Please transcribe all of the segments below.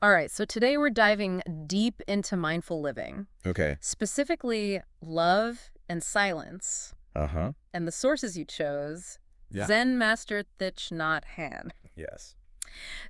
All right, so today we're diving deep into mindful living, Okay. specifically love and silence. Uh-huh. And the sources you chose, Yeah. Zen Master Thich Nhat Hanh. Yes.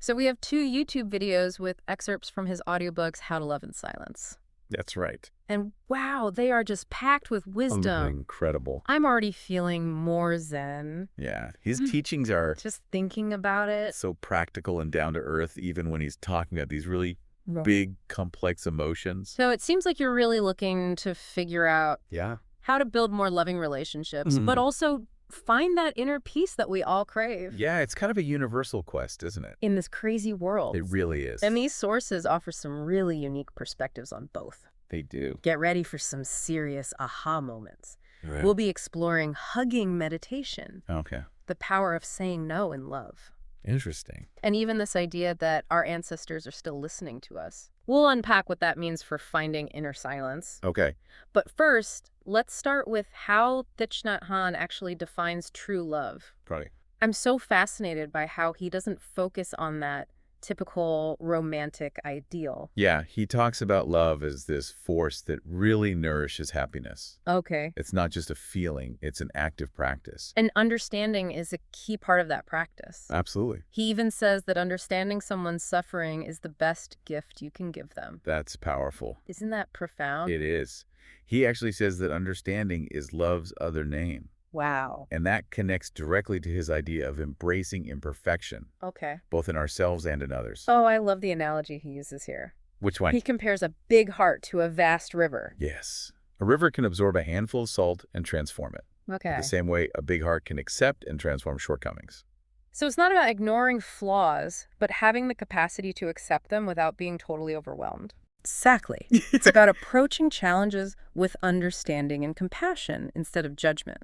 So we have 2 YouTube videos with excerpts from his audiobooks, How to Love in Silence. That's right. And wow, they are just packed with wisdom. Incredible. I'm already feeling more Zen, Yeah. His teachings are just thinking about it. so practical and down to earth, even when he's talking about these really Right. big, complex emotions. So it seems like you're really looking to figure out Yeah. how to build more loving relationships, but also find that inner peace that we all crave Yeah, it's kind of a universal quest, isn't it? in this crazy world. It really is. And these sources offer some really unique perspectives on both. They do. Get ready for some serious aha moments. Right. We'll be exploring hugging meditation, Okay. the power of saying no in love, Interesting. and even this idea that our ancestors are still listening to us. We'll unpack what that means for finding inner silence. Okay. But first, let's start with how Thich Nhat Hanh actually defines true love. Probably. I'm so fascinated by how he doesn't focus on that typical romantic ideal. Yeah, he talks about love as this force that really nourishes happiness. Okay. It's not just a feeling, it's an active practice. And understanding is a key part of that practice. Absolutely. He even says that understanding someone's suffering is the best gift you can give them. That's powerful. Isn't that profound? It is. He actually says that understanding is love's other name. Wow. And that connects directly to his idea of embracing imperfection, Okay. both in ourselves and in others. Oh, I love the analogy he uses here. Which one? He compares a big heart to a vast river. Yes. A river can absorb a handful of salt and transform it. Okay. The same way a big heart can accept and transform shortcomings. So it's not about ignoring flaws, but having the capacity to accept them without being totally overwhelmed. Exactly. It's about approaching challenges with understanding and compassion instead of judgment.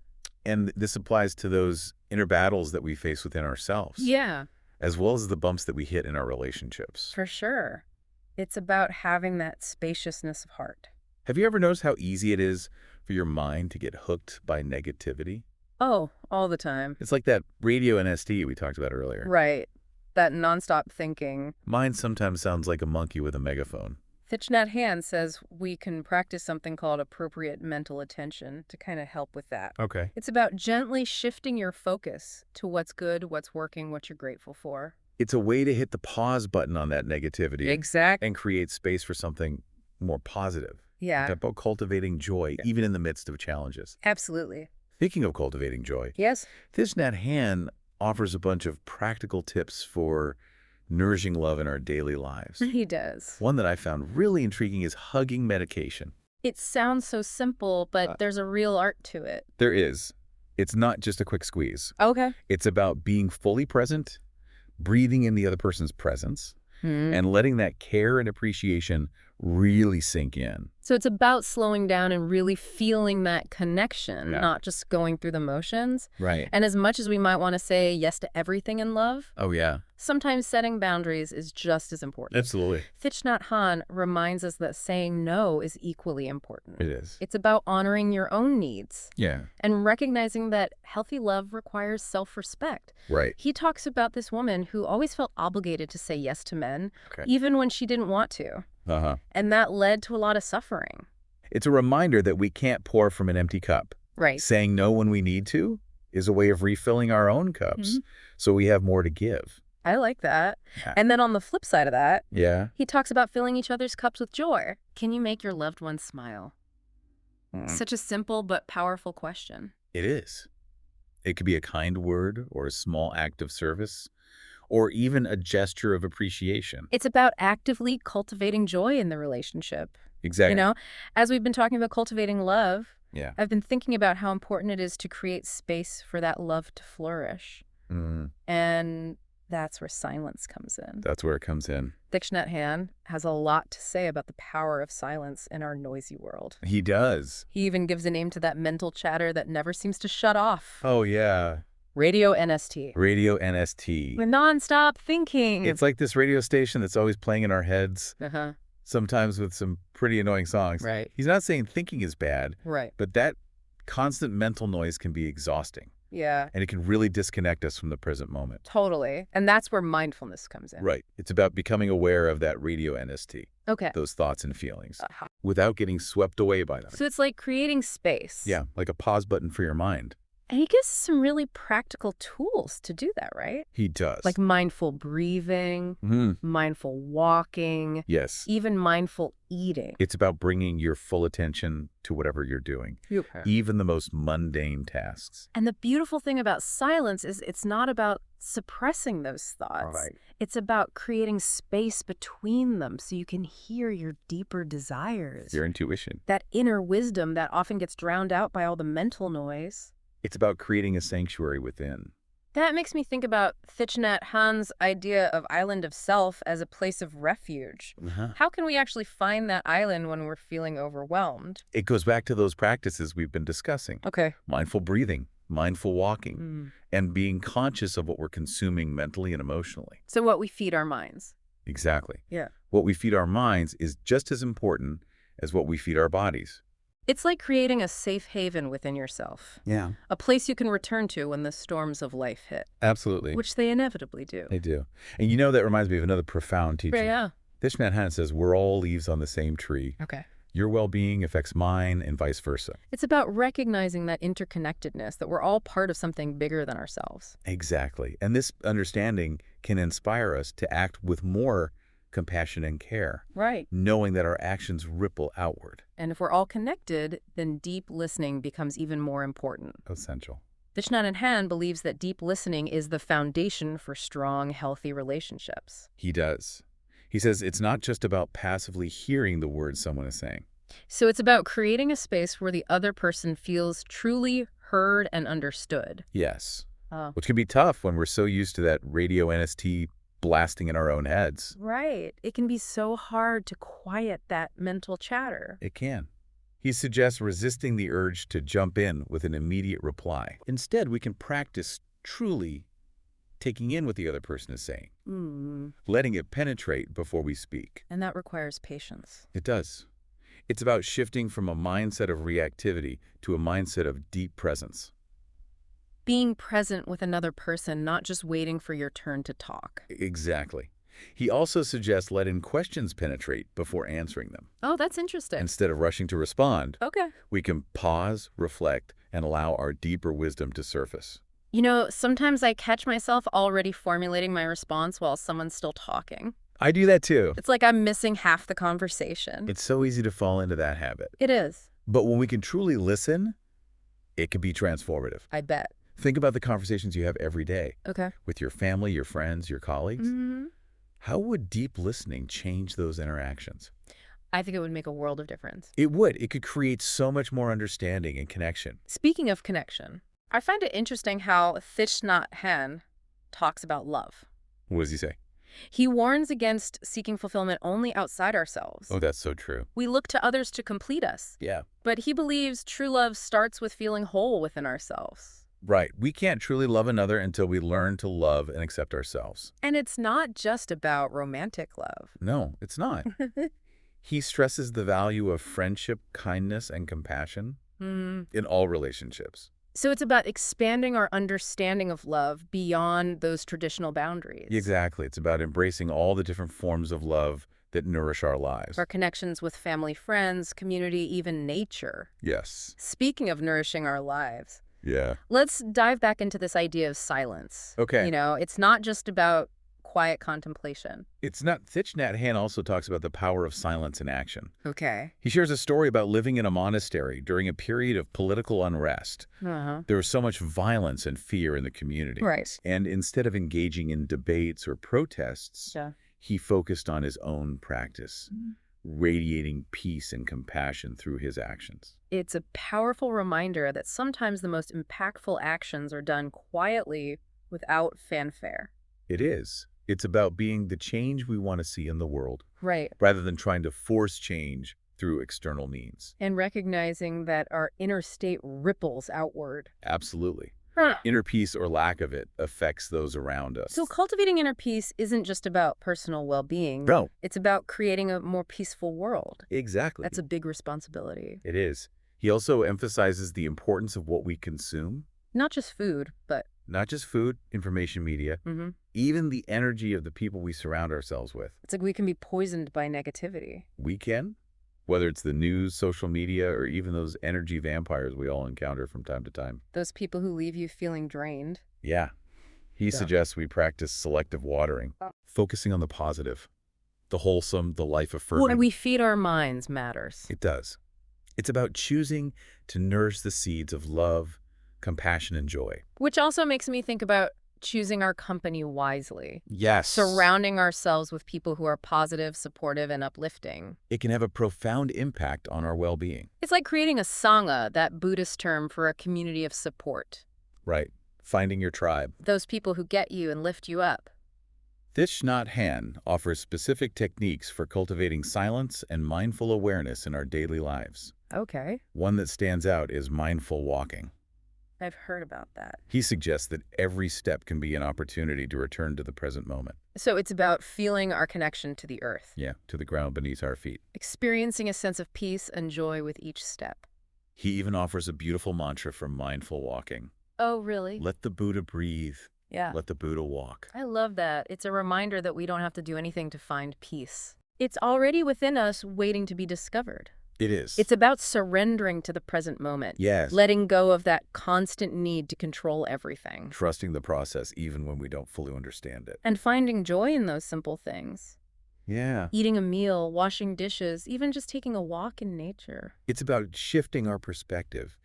And this applies to those inner battles that we face within ourselves, Yeah, as well as the bumps that we hit in our relationships. for sure. It's about having that spaciousness of heart. Have you ever noticed how easy it is for your mind to get hooked by negativity? Oh, all the time. It's like that radio NST we talked about earlier. Right. That nonstop thinking. Mine sometimes sounds like a monkey with a megaphone. Thich Nhat Hanh says we can practice something called appropriate mental attention to kind of help with that. Okay. It's about gently shifting your focus to what's good, what's working, what you're grateful for. It's a way to hit the pause button on that negativity Exactly. and create space for something more positive. Yeah, It's about cultivating joy, even in the midst of challenges. absolutely. Speaking of cultivating joy, Yes. Thich Nhat Hanh offers a bunch of practical tips for nourishing love in our daily lives. He does. One that I found really intriguing is hugging medication. It sounds so simple, but there's a real art to it. There is. It's not just a quick squeeze. Okay. It's about being fully present, breathing in the other person's presence, and letting that care and appreciation really sink in. So it's about slowing down and really feeling that connection, Yeah. not just going through the motions. Right. And as much as we might want to say yes to everything in love, Oh, yeah. sometimes setting boundaries is just as important. Absolutely. Thich Nhat Hanh reminds us that saying no is equally important. It is. It's about honoring your own needs Yeah. and recognizing that healthy love requires self-respect. Right. He talks about this woman who always felt obligated to say yes to men, Okay. even when she didn't want to. Uh-huh. And that led to a lot of suffering. It's a reminder that we can't pour from an empty cup. Right. Saying no when we need to is a way of refilling our own cups so we have more to give. I like that. Yeah. And then on the flip side of that, Yeah. he talks about filling each other's cups with joy. Can you make your loved one smile? Such a simple but powerful question. It is. It could be a kind word or a small act of service or even a gesture of appreciation. It's about actively cultivating joy in the relationship. Exactly. You know, as we've been talking about cultivating love, Yeah. I've been thinking about how important it is to create space for that love to flourish. And that's where silence comes in. That's where it comes in. Thich Nhat Hanh has a lot to say about the power of silence in our noisy world. He does. He even gives a name to that mental chatter that never seems to shut off. Oh, yeah. Radio NST. Radio NST. With nonstop thinking. It's like this radio station that's always playing in our heads, Uh-huh. sometimes with some pretty annoying songs. Right. He's not saying thinking is bad, Right. but that constant mental noise can be exhausting. Yeah, And it can really disconnect us from the present moment. totally. And that's where mindfulness comes in. Right. It's about becoming aware of that radio NST, Okay. those thoughts and feelings, Uh-huh. without getting swept away by them. So it's like creating space. Yeah, like a pause button for your mind. And he gives us some really practical tools to do that, right? He does. Like mindful breathing, mindful walking, Yes. even mindful eating. It's about bringing your full attention to whatever you're doing, even the most mundane tasks. And the beautiful thing about silence is it's not about suppressing those thoughts. Right. It's about creating space between them so you can hear your deeper desires. Your intuition. That inner wisdom that often gets drowned out by all the mental noise. It's about creating a sanctuary within. That makes me think about Thich Nhat Hanh's idea of island of self as a place of refuge. How can we actually find that island when we're feeling overwhelmed? It goes back to those practices we've been discussing. Okay. Mindful breathing, mindful walking, and being conscious of what we're consuming mentally and emotionally. So what we feed our minds. Exactly. Yeah. What we feed our minds is just as important as what we feed our bodies. It's like creating a safe haven within yourself. Yeah. A place you can return to when the storms of life hit. Absolutely. Which they inevitably do. They do. And you know, that reminds me of another profound teaching. Yeah. Thich Nhat Hanh says, we're all leaves on the same tree. Okay. Your well-being affects mine and vice versa. It's about recognizing that interconnectedness, that we're all part of something bigger than ourselves. Exactly. And this understanding can inspire us to act with more compassion and care. Right. Knowing that our actions ripple outward. And if we're all connected, then deep listening becomes even more important. Essential. Thich Nhat Hanh believes that deep listening is the foundation for strong, healthy relationships. He does. He says it's not just about passively hearing the words someone is saying. So it's about creating a space where the other person feels truly heard and understood. Yes. Which can be tough when we're so used to that radio NST blasting in our own heads. Right. It can be so hard to quiet that mental chatter. It can. He suggests resisting the urge to jump in with an immediate reply. Instead, we can practice truly taking in what the other person is saying, letting it penetrate before we speak. And that requires patience. It does. It's about shifting from a mindset of reactivity to a mindset of deep presence. Being present with another person, not just waiting for your turn to talk. Exactly. He also suggests letting questions penetrate before answering them. Oh, that's interesting. Instead of rushing to respond, Okay. we can pause, reflect, and allow our deeper wisdom to surface. You know, sometimes I catch myself already formulating my response while someone's still talking. I do that too. It's like I'm missing half the conversation. It's so easy to fall into that habit. It is. But when we can truly listen, it can be transformative. I bet. Think about the conversations you have every day Okay. with your family, your friends, your colleagues. How would deep listening change those interactions? I think it would make a world of difference. It would. It could create so much more understanding and connection. Speaking of connection, I find it interesting how Thich Nhat Hanh talks about love. What does he say? He warns against seeking fulfillment only outside ourselves. Oh, that's so true. We look to others to complete us. Yeah. But he believes true love starts with feeling whole within ourselves. Right. We can't truly love another until we learn to love and accept ourselves. And it's not just about romantic love. No, it's not. He stresses the value of friendship, kindness, and compassion in all relationships. So it's about expanding our understanding of love beyond those traditional boundaries. Exactly. It's about embracing all the different forms of love that nourish our lives. Our connections with family, friends, community, even nature. Yes. Speaking of nourishing our lives, Yeah. let's dive back into this idea of silence. Okay. You know, it's not just about quiet contemplation. It's not. Thich Nhat Hanh also talks about the power of silence in action. Okay. He shares a story about living in a monastery during a period of political unrest. There was so much violence and fear in the community. Right. And instead of engaging in debates or protests, he focused on his own practice, radiating peace and compassion through his actions. It's a powerful reminder that sometimes the most impactful actions are done quietly without fanfare. It is. It's about being the change we want to see in the world, Right. rather than trying to force change through external means. And recognizing that our inner state ripples outward. Absolutely. Inner peace or lack of it affects those around us. So cultivating inner peace isn't just about personal well-being. No. It's about creating a more peaceful world. Exactly. That's a big responsibility. It is. He also emphasizes the importance of what we consume. Not just food, but Not just food, information media, even the energy of the people we surround ourselves with. it's like we can be poisoned by negativity. We can, whether it's the news, social media, or even those energy vampires we all encounter from time to time. Those people who leave you feeling drained. Yeah. He suggests we practice selective watering, focusing on the positive, the wholesome, the life-affirming. What we feed our minds matters. It does. It's about choosing to nourish the seeds of love, compassion, and joy. Which also makes me think about choosing our company wisely. Yes. Surrounding ourselves with people who are positive, supportive, and uplifting. It can have a profound impact on our well-being. It's like creating a sangha, that Buddhist term for a community of support. Right. Finding your tribe. Those people who get you and lift you up. Thich Nhat Hanh offers specific techniques for cultivating silence and mindful awareness in our daily lives. Okay. One that stands out is mindful walking. I've heard about that. He suggests that every step can be an opportunity to return to the present moment. So it's about feeling our connection to the earth. Yeah, to the ground beneath our feet. Experiencing a sense of peace and joy with each step. He even offers a beautiful mantra for mindful walking. Oh, really? Let the Buddha breathe. Yeah. Let the Buddha walk. I love that. It's a reminder that we don't have to do anything to find peace. It's already within us, waiting to be discovered. It is. It's about surrendering to the present moment. Yes. Letting go of that constant need to control everything. Trusting the process even when we don't fully understand it. And finding joy in those simple things. Yeah. Eating a meal, washing dishes, even just taking a walk in nature. It's about shifting our perspective,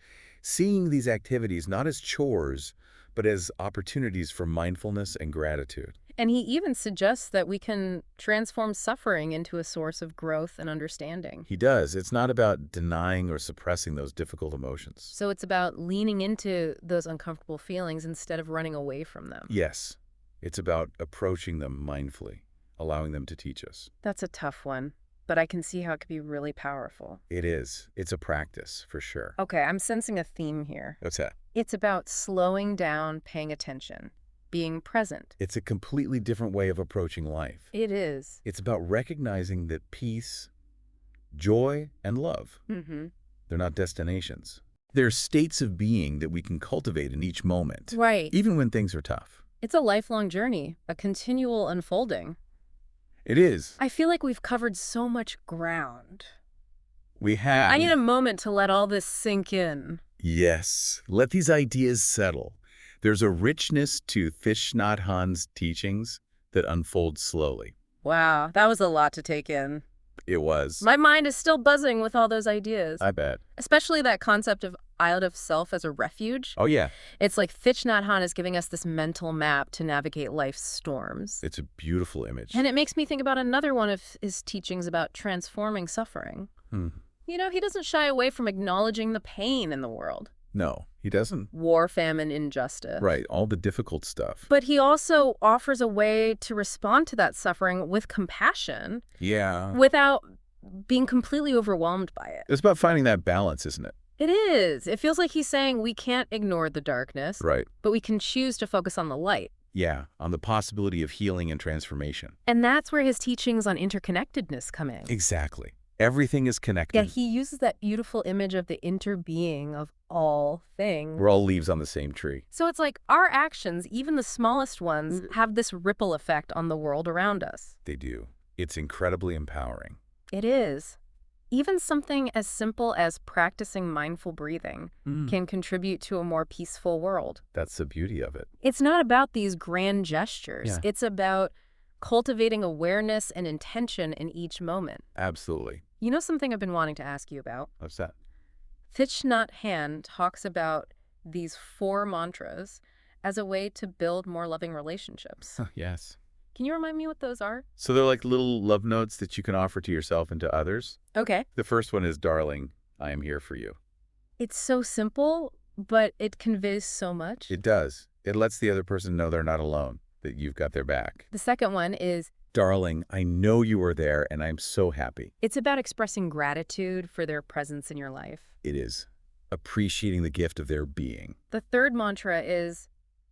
seeing these activities not as chores, but as opportunities for mindfulness and gratitude. And he even suggests that we can transform suffering into a source of growth and understanding. He does. It's not about denying or suppressing those difficult emotions. So it's about leaning into those uncomfortable feelings instead of running away from them. Yes. It's about approaching them mindfully, allowing them to teach us. That's a tough one, but I can see how it could be really powerful. It is. It's a practice, for sure. Okay, I'm sensing a theme here. What's that? It's about slowing down, paying attention, being present. It's a completely different way of approaching life. It is. It's about recognizing that peace, joy, and love, they're not destinations. They're states of being that we can cultivate in each moment, Right. even when things are tough. It's a lifelong journey, a continual unfolding. It is. I feel like we've covered so much ground. We have. I need a moment to let all this sink in. Yes. Let these ideas settle. There's a richness to Thich Nhat Hanh's teachings that unfolds slowly. Wow, that was a lot to take in. It was. My mind is still buzzing with all those ideas. I bet. Especially that concept of out of self as a refuge. Oh, yeah. It's like Thich Nhat Hanh is giving us this mental map to navigate life's storms. It's a beautiful image. And it makes me think about another one of his teachings about transforming suffering. You know, he doesn't shy away from acknowledging the pain in the world. No, he doesn't. War, famine, injustice. Right, all the difficult stuff. But he also offers a way to respond to that suffering with compassion. Yeah. Without being completely overwhelmed by it. It's about finding that balance, isn't it? It is. It feels like he's saying we can't ignore the darkness. Right. But we can choose to focus on the light. Yeah, on the possibility of healing and transformation. And that's where his teachings on interconnectedness come in. Exactly. Everything is connected. Yeah, he uses that beautiful image of the interbeing of all things. We're all leaves on the same tree. So it's like our actions, even the smallest ones, have this ripple effect on the world around us. They do. It's incredibly empowering. It is. Even something as simple as practicing mindful breathing can contribute to a more peaceful world. That's the beauty of it. It's not about these grand gestures. Yeah. It's about cultivating awareness and intention in each moment. Absolutely. You know something I've been wanting to ask you about? What's that? Thich Nhat Hanh talks about these 4 mantras as a way to build more loving relationships. Yes. Can you remind me what those are? So they're like little love notes that you can offer to yourself and to others. Okay. The first one is, darling, I am here for you. It's so simple, but it conveys so much. It does. It lets the other person know they're not alone, that you've got their back. The second one is, darling, I know you are there and I'm so happy. it's about expressing gratitude for their presence in your life. It is. Appreciating the gift of their being. The third mantra is,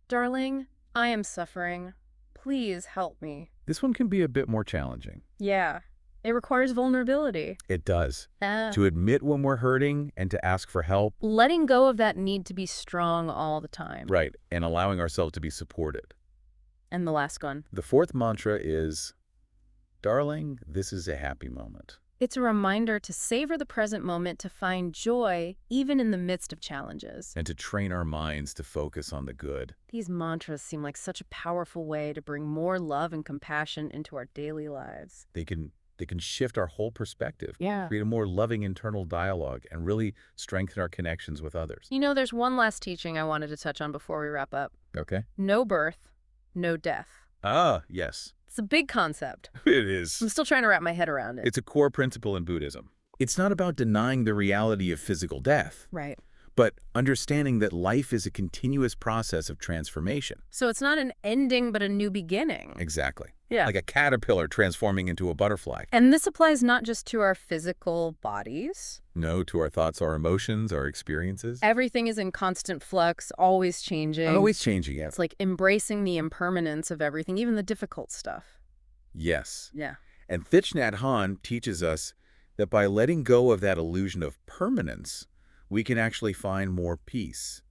darling, I am suffering. Please help me. This one can be a bit more challenging. Yeah. It requires vulnerability. It does. To admit when we're hurting and to ask for help. Letting go of that need to be strong all the time. Right, and allowing ourselves to be supported. And the last one. The fourth mantra is, darling, this is a happy moment. It's a reminder to savor the present moment, to find joy even in the midst of challenges. And to train our minds to focus on the good. These mantras seem like such a powerful way to bring more love and compassion into our daily lives. They can shift our whole perspective, Yeah. create a more loving internal dialogue, and really strengthen our connections with others. You know, there's one last teaching I wanted to touch on before we wrap up. Okay. No birth, no death. Ah, yes. It's a big concept. It is. I'm still trying to wrap my head around it. It's a core principle in Buddhism. It's not about denying the reality of physical death, Right. but understanding that life is a continuous process of transformation. So it's not an ending, but a new beginning. Exactly. Yeah. Like a caterpillar transforming into a butterfly. And this applies not just to our physical bodies. No, to our thoughts, our emotions, our experiences. Everything is in constant flux, always changing. Always changing, yeah. It's like embracing the impermanence of everything, even the difficult stuff. Yes. Yeah. And Thich Nhat Hanh teaches us that by letting go of that illusion of permanence, we can actually find more peace.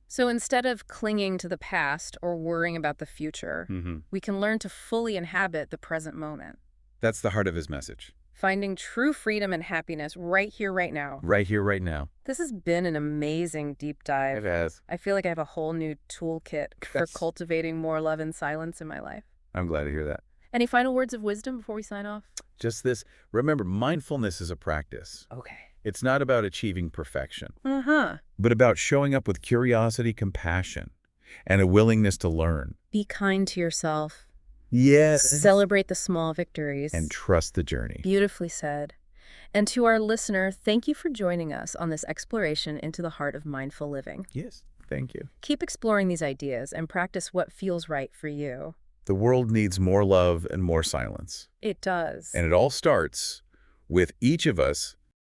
So instead of clinging to the past or worrying about the future, we can learn to fully inhabit the present moment, That's the heart of his message. finding true freedom and happiness right here, right now. Right here, right now. This has been an amazing deep dive. It has. I feel like I have a whole new toolkit for Yes. cultivating more love and silence in my life. I'm glad to hear that. Any final words of wisdom before we sign off? Just this. Remember, mindfulness is a practice. Okay. It's not about achieving perfection, Uh-huh. but about showing up with curiosity, compassion, and a willingness to learn. Be kind to yourself. Yes. Celebrate the small victories. And trust the journey. Beautifully said. And to our listener, thank you for joining us on this exploration into the heart of mindful living. Yes. Thank you. Keep exploring these ideas and practice what feels right for you. The world needs more love and more silence. It does. And it all starts with each of us